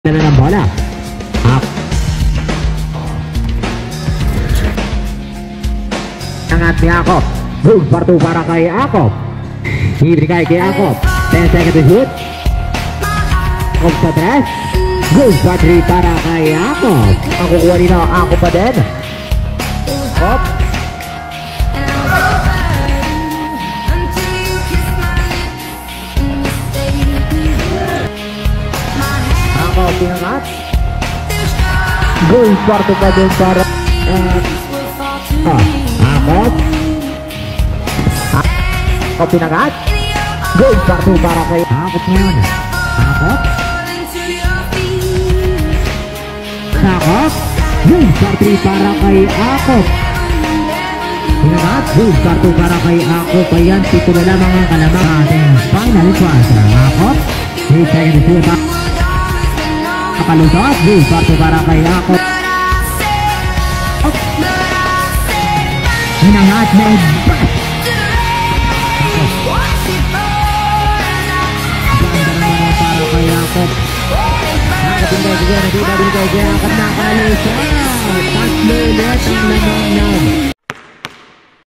na ng bola. Up. Angat ni Akop. Good for two para kay Akop. Ibigay kay Akop. 10 seconds to shoot. Akop sa 3. Good for 3 para kay Akop. Ang kukuha nila Akop pa din. Akop. Akop pinangat. Good for 2 pa din para Akop. Akop pinangat. Good for 2 para kay Akop ngayon. Akop. Akop. Good for 3 para kay Akop. Pinangat. Good for 2 para kay Akop. Ayan, pito na lamang ang kalamang ating final quarter. Akop. 8 seconds to shoot. Kalusot. Good for 2 para kay Akop. Pinangat na para kay Akop. Nakapinday ko dyan. Nakapinday ko dyan. Nakakalusot. Tatlo ulit ang lamang